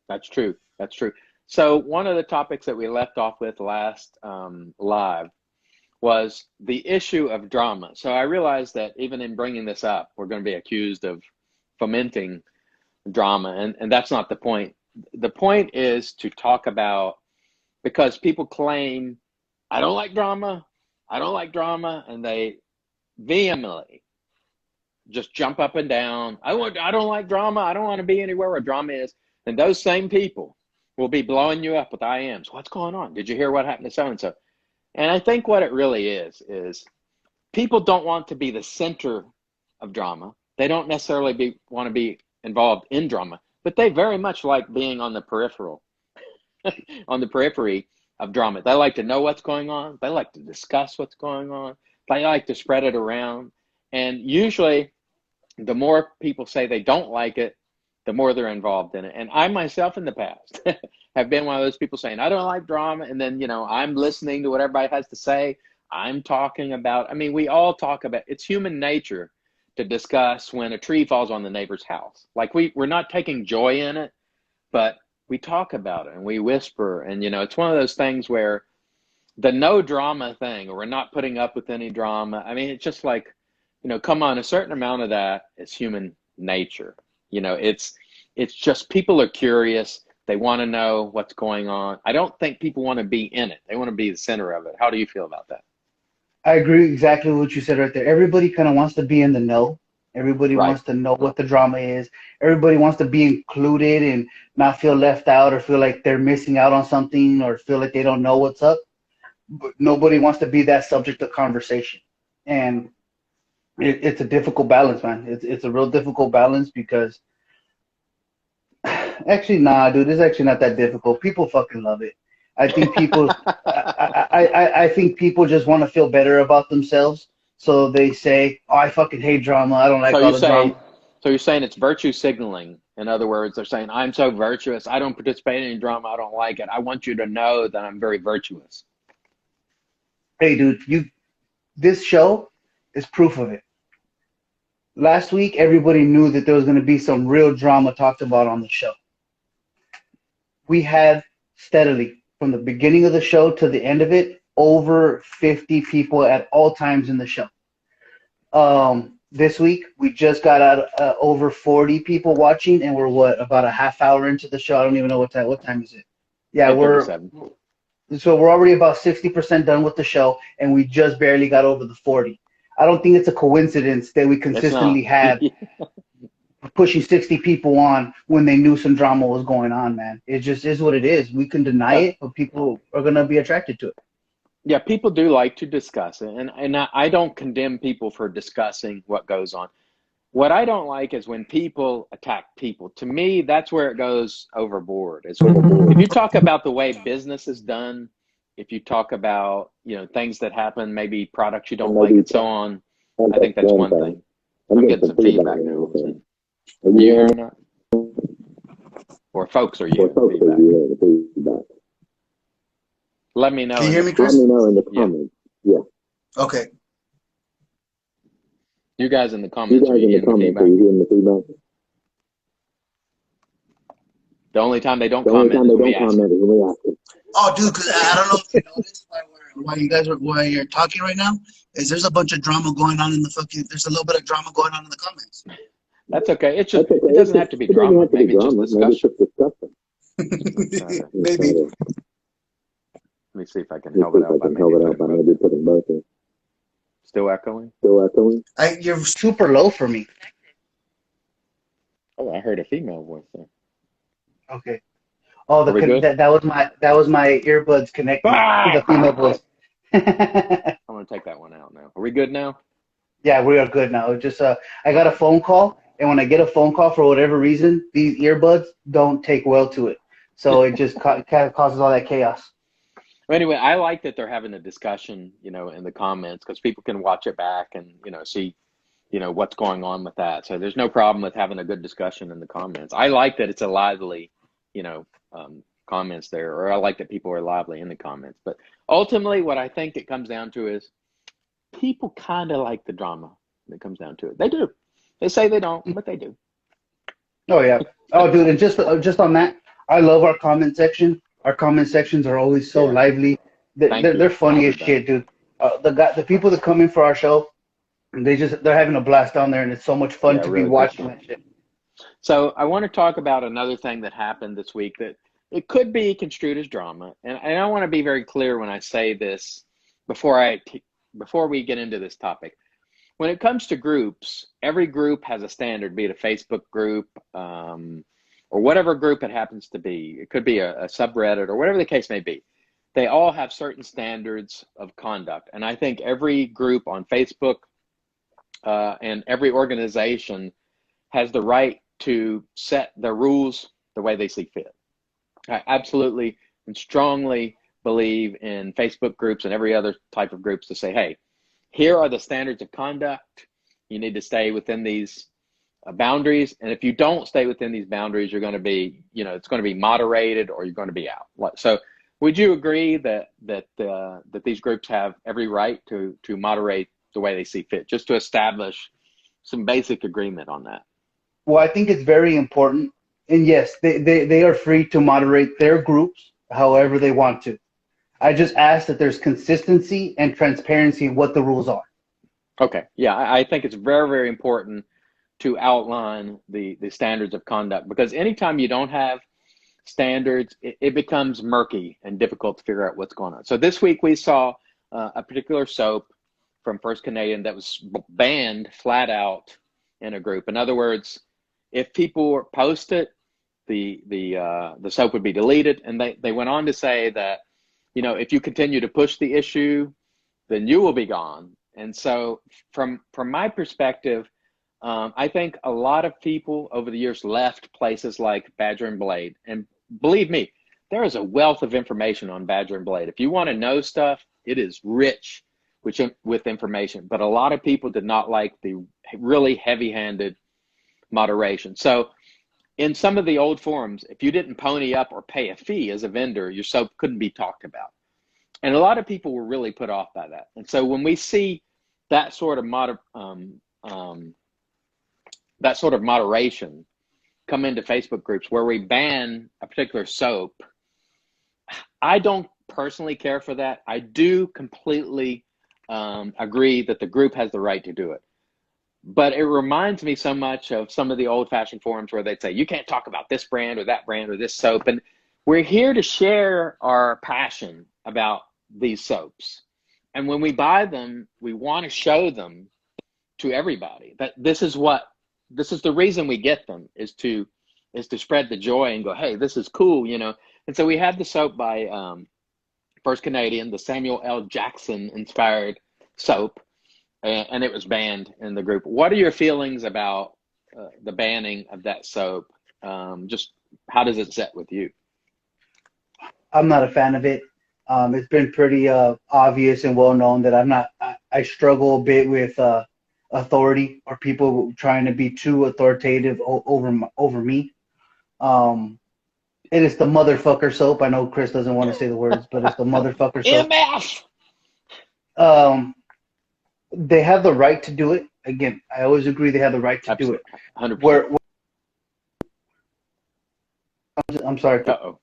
That's true. That's true. So one of the topics that we left off with last live was the issue of drama. So I realized that even in bringing this up, we're going to be accused of fomenting drama, and that's not the point. The point is to talk about, because people claim, I don't like drama, and vehemently just jump up and down. I don't like drama. I don't want to be anywhere where drama is. And those same people will be blowing you up with IMs. What's going on? Did you hear what happened to so-and-so? And I think what it really is people don't want to be the center of drama. They don't necessarily want to be involved in drama, but they very much like being on the peripheral, on the periphery of drama. They like to know what's going on. They like to discuss what's going on. They like to spread it around. And usually the more people say they don't like it, the more they're involved in it. And I myself in the past have been one of those people saying, I don't like drama. And then, I'm listening to what everybody has to say. I'm talking about, we all talk about, it's human nature to discuss when a tree falls on the neighbor's house. Like we're not taking joy in it, but we talk about it and we whisper. And, it's one of those things where the no drama thing, or we're not putting up with any drama. It's just like, come on, a certain amount of that is human nature. It's just people are curious. They want to know what's going on. I don't think people want to be in it. They want to be the center of it. How do you feel about that? I agree exactly with what you said right there. Everybody kind of wants to be in the know. Everybody wants to know what the drama is. Everybody wants to be included and not feel left out or feel like they're missing out on something or feel like they don't know what's up. But nobody wants to be that subject of conversation. And it's a difficult balance, man. It's a real difficult balance because actually, nah, dude, it's actually not that difficult. People fucking love it. I think people, I think people just want to feel better about themselves. So they say, oh, I fucking hate drama. I don't like all the drama. So you're saying it's virtue signaling. In other words, they're saying, I'm so virtuous. I don't participate in any drama. I don't like it. I want you to know that I'm very virtuous. Hey, dude, this show is proof of it. Last week, everybody knew that there was going to be some real drama talked about on the show. We had steadily, from the beginning of the show to the end of it, over 50 people at all times in the show. This week, we just got out over 40 people watching, and we're about a half hour into the show. I don't even know what time is it. Yeah, we're already about 60% done with the show, and we just barely got over the 40. I don't think it's a coincidence that we consistently had pushing 60 people on when they knew some drama was going on, man. It just is what it is. We can deny it, but people are going to be attracted to it. Yeah, people do like to discuss it, and I don't condemn people for discussing what goes on. What I don't like is when people attack people. To me, that's where it goes overboard. If you talk about the way business is done, if you talk about, things that happen, maybe products you don't like and so on, I think that's one thing. I'm getting some feedback now. Are you hearing that? Or folks, are you hearing feedback? Let me know. Can you hear me, Chris? Let me know in the comments. Yeah. Okay. You guys in the comments, are you hearing the feedback? The only time they don't comment is when we ask. Oh, dude, because I don't know if you noticed why you're talking right now, is there's a bunch of drama going on in there's a little bit of drama going on in the comments. That's okay. It's just, it doesn't have to be drama. Maybe it's just discussion. Maybe. Let me see if I can help it out by maybe putting both in. Still echoing? You're super low for me. Oh, I heard a female voice there. Okay. Oh, that was my earbuds connected to the female voice. I'm gonna take that one out now. Are we good now? Yeah, we are good now. Just I got a phone call, and when I get a phone call for whatever reason, these earbuds don't take well to it, so it just kind of causes all that chaos. Well, anyway, I like that they're having a discussion, in the comments, because people can watch it back and see, what's going on with that. So there's no problem with having a good discussion in the comments. I like that it's a lively, comments there, or I like that people are lively in the comments. But ultimately, what I think it comes down to is people kind of like the drama. When it comes down to it, they do. They say they don't, but they do. Oh yeah. Oh, dude, and just on that, I love our comment section. Our comment sections are always so lively. They're funny as shit, dude. The people that come in for our show, they're having a blast down there, and it's so much fun to be watching that shit. So I want to talk about another thing that happened this week that it could be construed as drama, and I want to be very clear when I say this before we get into this topic. when it comes to groups, every group has a standard, be it a Facebook group or whatever group it happens to be. It could be a subreddit or whatever the case may be. They all have certain standards of conduct. And I think every group on Facebook and every organization has the right to set their rules the way they see fit. I absolutely and strongly believe in Facebook groups and every other type of groups to say, hey, here are the standards of conduct. You need to stay within these boundaries. And if you don't stay within these boundaries, you're going to be, it's going to be moderated or you're going to be out. So would you agree that these groups have every right to moderate the way they see fit, just to establish some basic agreement on that? Well, I think it's very important. And yes, they are free to moderate their groups however they want to. I just ask that there's consistency and transparency in what the rules are. Okay. Yeah, I think it's very, very important to outline the standards of conduct, because anytime you don't have standards, it becomes murky and difficult to figure out what's going on. So this week we saw a particular soap from First Canadian that was banned flat out in a group. In other words, if people post it, the soap would be deleted. And they went on to say that, if you continue to push the issue, then you will be gone. And so from my perspective, I think a lot of people over the years left places like Badger and Blade. And believe me, there is a wealth of information on Badger and Blade. If you want to know stuff, it is rich with information. But a lot of people did not like the really heavy-handed moderation. So in some of the old forums, if you didn't pony up or pay a fee as a vendor, your soap couldn't be talked about. And a lot of people were really put off by that. And so when we see that sort of moderation come into Facebook groups where we ban a particular soap, I don't personally care for that. I do completely agree that the group has the right to do it. But it reminds me so much of some of the old-fashioned forums where they'd say, you can't talk about this brand or this soap. And we're here to share our passion about these soaps. And when we buy them, we want to show them to everybody that this is the reason we get them, is to spread the joy and go, hey, this is cool, And so we had the soap by First Canadian, the Samuel L. Jackson inspired soap. And it was banned in the group. What are your feelings about the banning of that soap? Just how does it set with you? I'm not a fan of it. It's been pretty obvious and well known that I struggle a bit with authority or people trying to be too authoritative over me. It is the motherfucker soap. I know Chris doesn't want to say the words, but it's the motherfucker soap. MF! They have the right to do it. Again, I always agree they have the right to do it. 100%. I'm sorry. Uh-oh.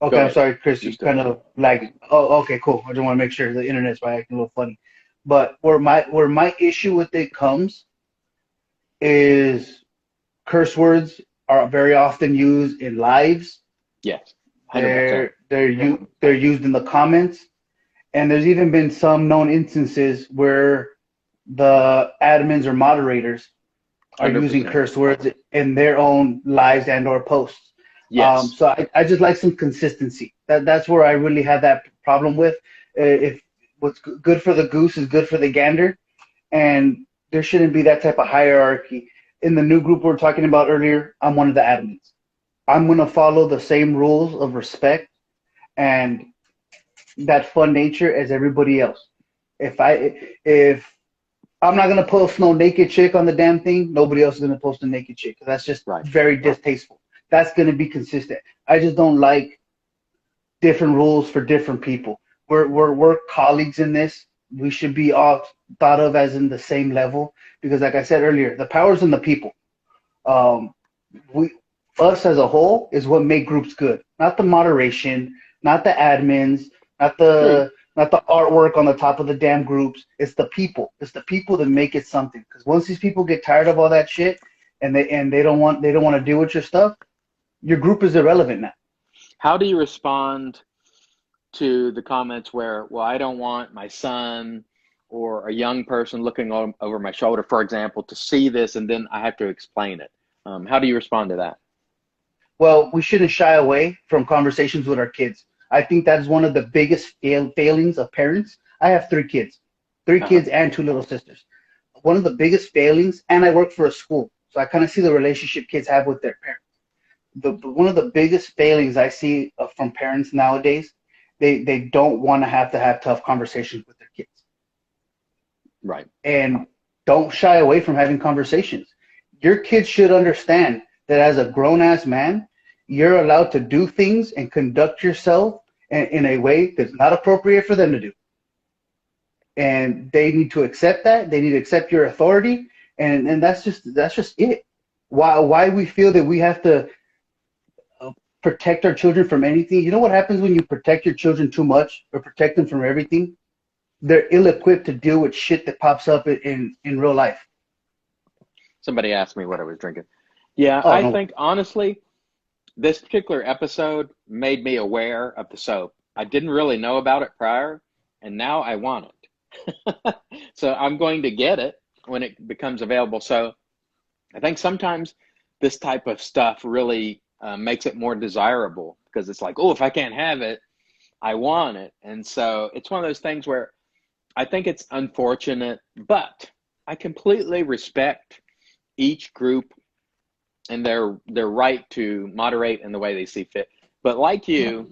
Okay, I'm sorry, Chris. You kind of lagging. Oh, okay, cool. I just want to make sure the internet's right, acting a little funny. But where my issue with it comes is curse words are very often used in lives. Yes. 100%. They're used in the comments. And there's even been some known instances where the admins or moderators are 100%. using curse words in their own lives and or posts. Yes. So I just like some consistency. That's where I really had that problem with. If what's good for the goose is good for the gander, and there shouldn't be that type of hierarchy. In the new group we were talking about earlier, I'm one of the admins. I'm going to follow the same rules of respect and that fun nature as everybody else. If I'm not gonna post no naked chick on the damn thing, nobody else is gonna post a naked chick. That's just very distasteful. That's gonna be consistent. I just don't like different rules for different people. We're colleagues in this. We should be all thought of as in the same level, because like I said earlier, the power's in the people. Us as a whole is what make groups good, not the moderation, not the admins, not the artwork on the top of the damn groups. It's the people. It's the people that make it something. Because once these people get tired of all that shit and they don't want to deal with your stuff, your group is irrelevant now. How do you respond to the comments where, well, I don't want my son or a young person looking over my shoulder, for example, to see this and then I have to explain it. How do you respond to that? Well, we shouldn't shy away from conversations with our kids. I think that is one of the biggest failings of parents. I have three Uh-huh. kids and two little sisters. One of the biggest failings, and I work for a school, so I kind of see the relationship kids have with their parents. One of the biggest failings I see from parents nowadays, they don't want to have tough conversations with their kids, Right. and don't shy away from having conversations. Your kids should understand that as a grown ass man, you're allowed to do things and conduct yourself in a way that's not appropriate for them to do. And they need to accept that. They need to accept your authority, and that's just it. Why we feel that we have to protect our children from anything? You know what happens when you protect your children too much or protect them from everything? They're ill-equipped to deal with shit that pops up in real life. Somebody asked me what I was drinking. Yeah, Oh, I no. think honestly, this particular episode made me aware of the soap. I didn't really know about it prior, and now I want it. So I'm going to get it when it becomes available. So I think sometimes this type of stuff really makes it more desirable because it's like, oh, if I can't have it, I want it. And so it's one of those things where I think it's unfortunate, but I completely respect each group and their right to moderate in the way they see fit. But like you,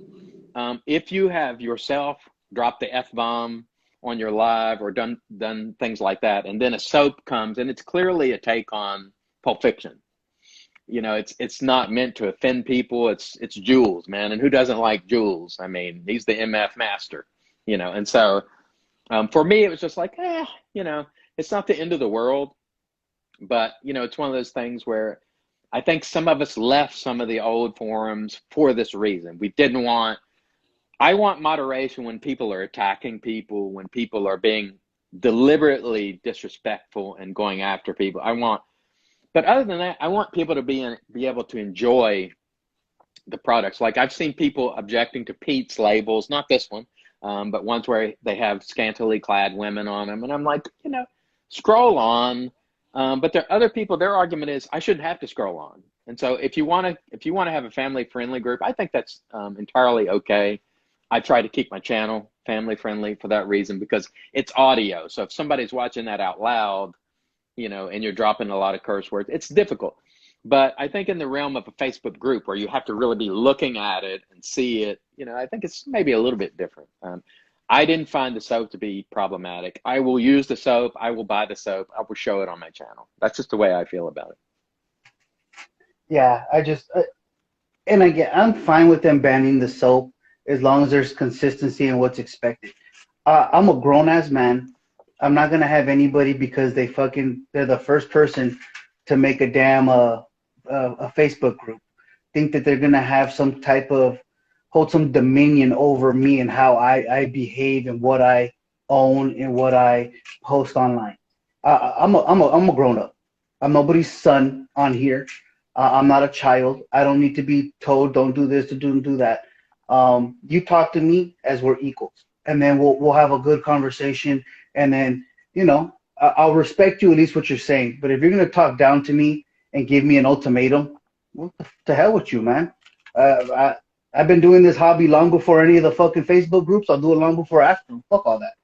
if you have yourself dropped the F-bomb on your live or done things like that, and then a soap comes and it's clearly a take on Pulp Fiction. You know, it's not meant to offend people. It's Jules, man, and who doesn't like Jules? I mean, he's the MF master, you know. And so for me, it was just like, you know, it's not the end of the world, but you know, it's one of those things where I think some of us left some of the old forums for this reason. I want moderation when people are attacking people, when people are being deliberately disrespectful and going after people. But other than that, I want people to be able to enjoy the products. Like I've seen people objecting to Pete's labels, not this one, but ones where they have scantily clad women on them. And I'm like, you know, scroll on. But there are other people, their argument is I shouldn't have to scroll on. And so if you want to have a family friendly group, I think that's entirely okay. I try to keep my channel family friendly for that reason because it's audio. So if somebody's watching that out loud, you know, and you're dropping a lot of curse words, it's difficult. But I think in the realm of a Facebook group where you have to really be looking at it and see it, you know, I think it's maybe a little bit different. I didn't find the soap to be problematic. I will use the soap. I will buy the soap. I will show it on my channel. That's just the way I feel about it. Yeah, and again, I'm fine with them banning the soap as long as there's consistency in what's expected. I'm a grown ass man. I'm not gonna have anybody because they're the first person to make a damn a Facebook group think that they're gonna have some type of hold some dominion over me and how I behave and what I own and what I post online. I'm a grown up. I'm nobody's son on here. I'm not a child. I don't need to be told don't do this, don't do that. You talk to me as we're equals, and then we'll have a good conversation. And then, you know, I'll respect you at least what you're saying. But if you're gonna talk down to me and give me an ultimatum, what the hell with you, man? I've been doing this hobby long before any of the fucking Facebook groups. I'll do it long before after. Fuck all that.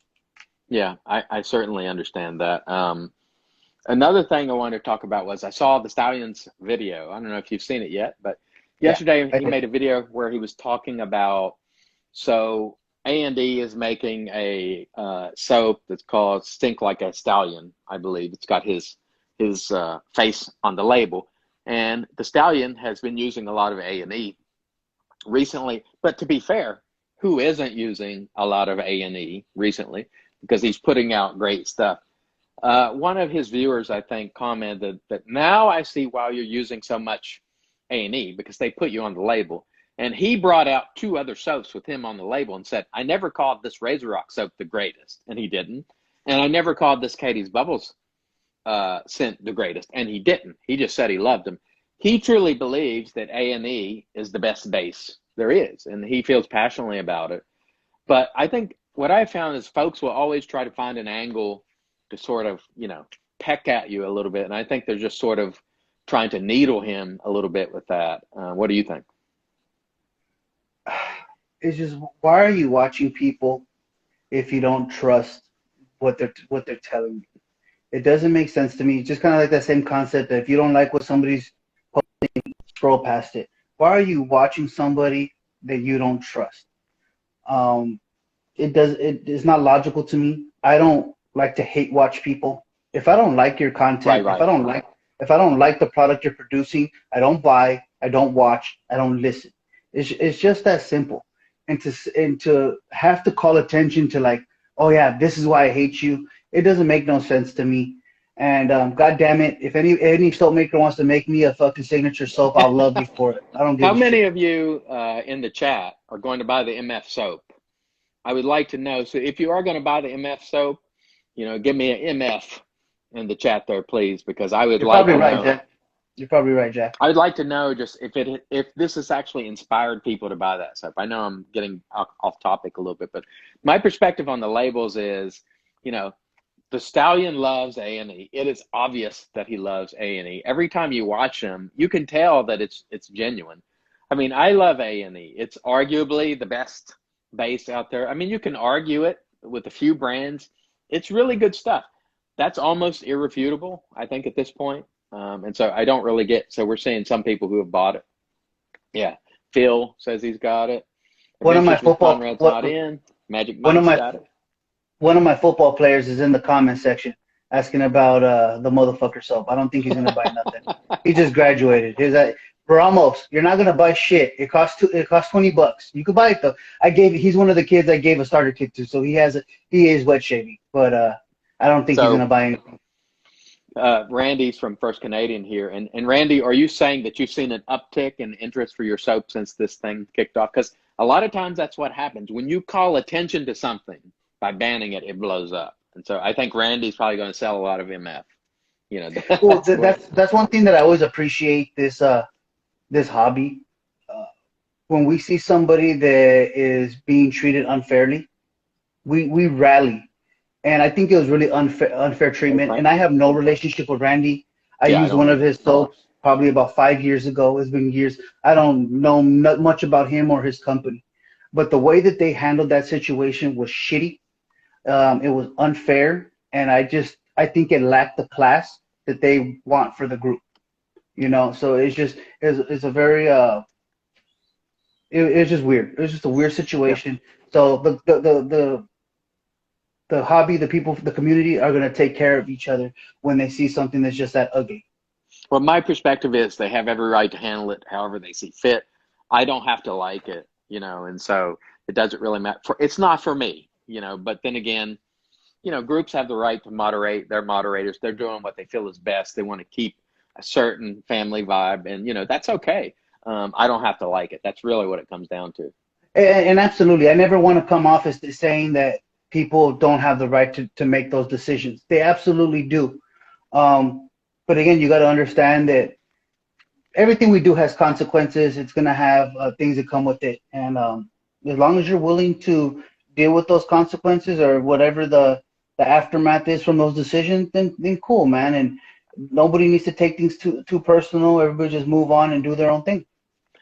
Yeah, I certainly understand that. Another thing I wanted to talk about was I saw the Stallion's video. I don't know if you've seen it yet, but yesterday he made a video where he was talking about, so A&D is making a soap that's called Stink Like a Stallion, I believe. It's got his face on the label. And the Stallion has been using a lot of A&E recently. But to be fair, who isn't using a lot of A&E recently? Because he's putting out great stuff. One of his viewers, I think, commented that now I see why you're using so much A&E, because they put you on the label. And he brought out two other soaps with him on the label and said, I never called this Razor Rock soap the greatest, and he didn't. And I never called this Katie's Bubbles scent the greatest, and he didn't. He just said he loved them. He truly believes that A&E is the best base there is, and he feels passionately about it. But I think what I found is folks will always try to find an angle to sort of, peck at you a little bit. And I think they're just sort of trying to needle him a little bit with that. What do you think? It's just, why are you watching people if you don't trust what they're telling you? It doesn't make sense to me. Just kind of like that same concept that if you don't like what somebody's posting, scroll past it. Why are you watching somebody that you don't trust? It's not logical to me. I don't like to hate watch people. If I don't like your content, Right. if I don't like the product you're producing, I don't buy, I don't watch, I don't listen. It's just that simple. And to have to call attention to like, oh yeah, this is why I hate you. It doesn't make no sense to me. And God damn it, if any soap maker wants to make me a fucking signature soap, I'll love you for it. I don't give How a many shit. of you in the chat are going to buy the MF soap? I would like to know. So if you are going to buy the MF soap, give me an MF in the chat there, please, because I would You're like probably to right, know. Jack. You're probably right, Jack. I would like to know just if this has actually inspired people to buy that soap. I know I'm getting off topic a little bit, but my perspective on the labels is, the stallion loves A&E. It is obvious that he loves A&E. Every time you watch him, you can tell that it's genuine. I mean, I love A&E. It's arguably the best base out there. I mean, you can argue it with a few brands. It's really good stuff. That's almost irrefutable, I think, at this point. And so I don't really so we're seeing some people who have bought it. Yeah. Phil says he's got it. One of my Adventures with football Conrad's not in. Magic one of Mike's my got it. one of my football players is in the comment section asking about the motherfucker soap. I don't think he's gonna buy nothing. He just graduated. He's like, Ramos, you're not gonna buy shit. It costs $20. You could buy it though. He's one of the kids I gave a starter kit to, so he is wet shaving, but I don't think he's gonna buy anything. Randy's from First Canadian here. And Randy, are you saying that you've seen an uptick in interest for your soap since this thing kicked off? Because a lot of times that's what happens. When you call attention to something by banning it, it blows up. And so I think Randy's probably going to sell a lot of MF. Well, that's one thing that I always appreciate this hobby. When we see somebody that is being treated unfairly, we rally. And I think it was really unfair treatment. Right. And I have no relationship with Randy. I used one of his soaps probably about 5 years ago. It's been years. I don't know much about him or his company. But the way that they handled that situation was shitty. It was unfair. And I think it lacked the class that they want for the group. So it's a very, it's just weird. It was just a weird situation. Yeah. So the hobby, the people, the community are going to take care of each other when they see something that's just that ugly. Well, my perspective is they have every right to handle it however they see fit. I don't have to like it, and so it doesn't really matter. It's not for me, but then again, groups have the right to moderate. They're moderators. They're doing what they feel is best. They want to keep a certain family vibe, and, that's okay. I don't have to like it. That's really what it comes down to. And absolutely. I never want to come off as saying that people don't have the right to make those decisions. They absolutely do. But again, you got to understand that everything we do has consequences. It's going to have things that come with it. And as long as you're willing to deal with those consequences or whatever the aftermath is from those decisions, then cool, man. And nobody needs to take things too personal. Everybody just move on and do their own thing.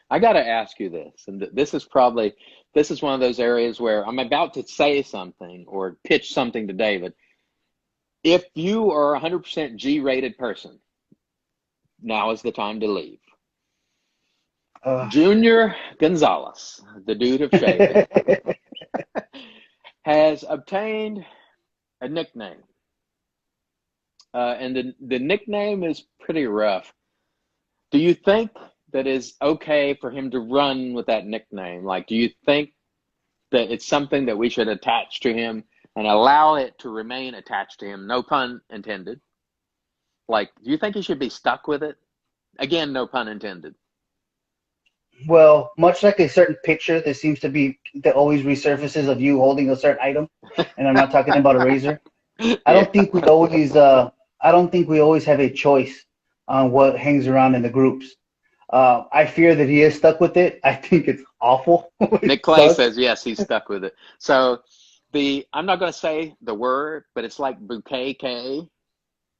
I got to ask you this, and this is one of those areas where I'm about to say something or pitch something to David. If you are a 100% G-rated person, now is the time to leave. Junior Gonzalez, the dude of shaving, has obtained a nickname. And the nickname is pretty rough. Do you think that is okay for him to run with that nickname? Like, do you think that it's something that we should attach to him and allow it to remain attached to him? No pun intended. Like, do you think he should be stuck with it? Again, no pun intended. Well, much like a certain picture that always resurfaces of you holding a certain item, and I'm not talking about a razor. I don't think we always have a choice on what hangs around in the groups. I fear that he is stuck with it. I think it's awful. Nick Clay says yes, he's stuck with it. So I'm not going to say the word, but it's like bouquet K.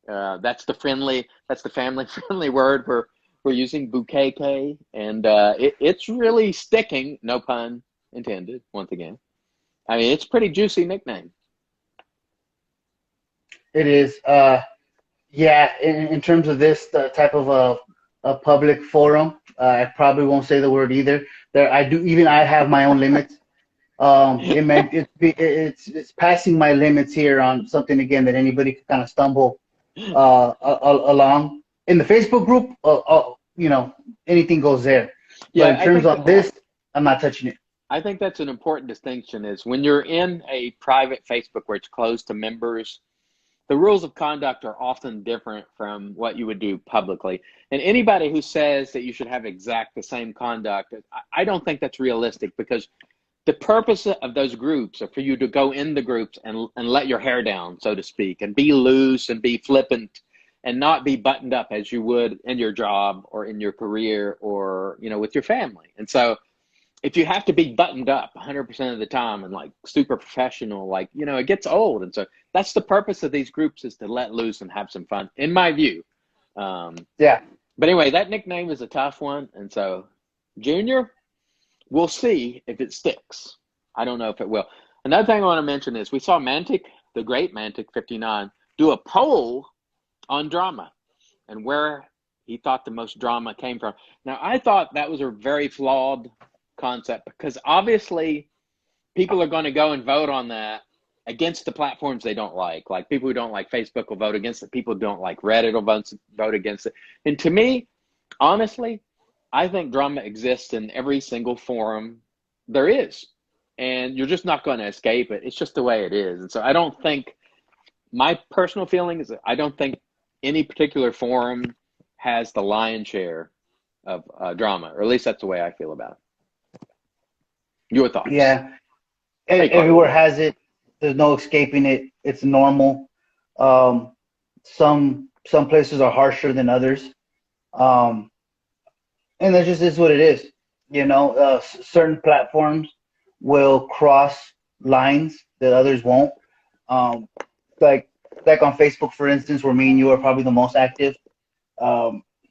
That's the family friendly word we're using, bouquet K, and it's really sticking. No pun intended. Once again, I mean, it's a pretty juicy nickname. It is. Yeah, in terms of this type of a public forum, I probably won't say the word either. I have my own limits. It's passing my limits here on something again that anybody could kind of stumble along. In the Facebook group, anything goes there. But Yeah, in terms of this, I'm not touching it. I think that's an important distinction. Is when you're in a private Facebook where it's closed to members, the rules of conduct are often different from what you would do publicly. And anybody who says that you should have the same conduct, I don't think that's realistic, because the purpose of those groups are for you to go in the groups and let your hair down, so to speak, and be loose and be flippant and not be buttoned up as you would in your job or in your career or, with your family. And so if you have to be buttoned up 100% of the time and like super professional, it gets old. And so that's the purpose of these groups, is to let loose and have some fun, in my view. Yeah. But anyway, that nickname is a tough one. And so, Junior, we'll see if it sticks. I don't know if it will. Another thing I want to mention is we saw Mantic, the great Mantic 59, do a poll on drama and where he thought the most drama came from. Now, I thought that was a very flawed concept, because obviously people are going to go and vote on that against the platforms they don't like. Like, people who don't like Facebook will vote against it. People who don't like Reddit will vote against it. And to me, honestly, I think drama exists in every single forum there is, and you're just not going to escape it. It's just the way it is. And so I don't think, my personal feeling is that I don't think any particular forum has the lion's share of drama, or at least that's the way I feel about it. Your thoughts? Yeah. Everywhere has it. There's no escaping it. It's normal. Some places are harsher than others. And that just is what it is. Certain platforms will cross lines that others won't. Like on Facebook, for instance, where me and you are probably the most active.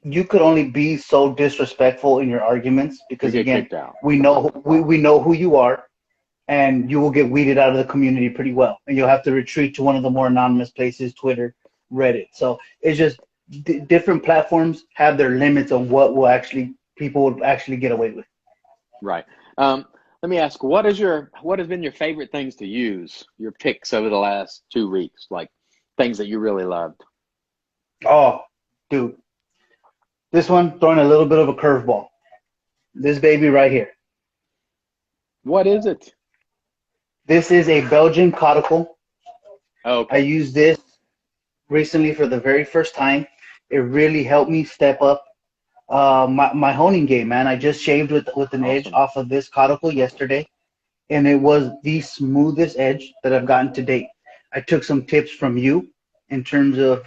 You could only be so disrespectful in your arguments, because again, we know who you are, and you will get weeded out of the community pretty well, and you'll have to retreat to one of the more anonymous places, Twitter, Reddit. So it's just different platforms have their limits on what people will actually get away with. Right. Let me ask, what has been your favorite things to use, your picks over the last 2 weeks, like things that you really loved? Oh, dude. This one, throwing a little bit of a curveball. This baby right here. What is it? This is a Belgian caudicle. Okay. I used this recently for the very first time. It really helped me step up my honing game, man. I just shaved with an edge off of this caudicle yesterday, and it was the smoothest edge that I've gotten to date. I took some tips from you in terms of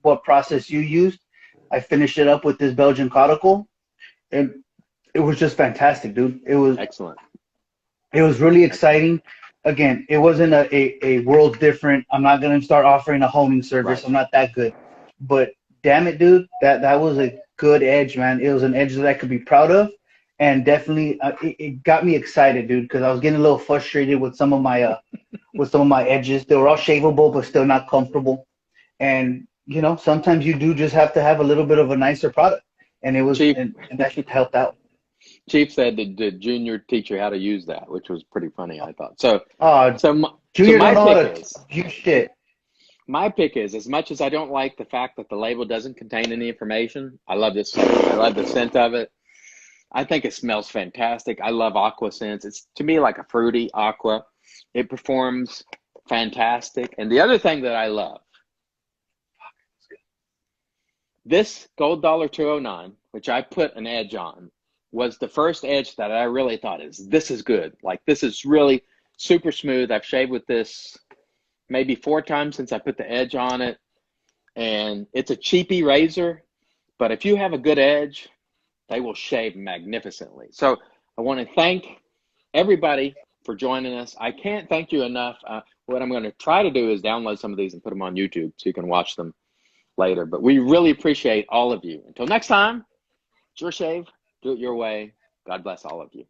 what process you used. I finished it up with this Belgian caudicle, and it was just fantastic, dude. It was excellent. It was really exciting. Again, it wasn't a world different. I'm not going to start offering a honing service. Right. I'm not that good. But damn it, dude, that was a good edge, man. It was an edge that I could be proud of. And definitely, it got me excited, dude, because I was getting a little frustrated with some of my edges. They were all shavable, but still not comfortable. And sometimes you do just have to have a little bit of a nicer product, and it was, and that helped out. Chief said that Junior teach you how to use that, which was pretty funny, I thought. So Junior my don't know how to pick is, use shit. My pick is, as much as I don't like the fact that the label doesn't contain any information, I love this. I love the scent of it. I think it smells fantastic. I love aqua scents. It's, to me, like a fruity aqua. It performs fantastic. And the other thing that I love, this Gold Dollar 209, which I put an edge on, was the first edge that I really thought this is good. Like, this is really super smooth. I've shaved with this maybe 4 times since I put the edge on it. And it's a cheapy razor, but if you have a good edge, they will shave magnificently. So I want to thank everybody for joining us. I can't thank you enough. What I'm going to try to do is download some of these and put them on YouTube so you can watch them later. But we really appreciate all of you. Until next time, it's your shave. Do it your way. God bless all of you.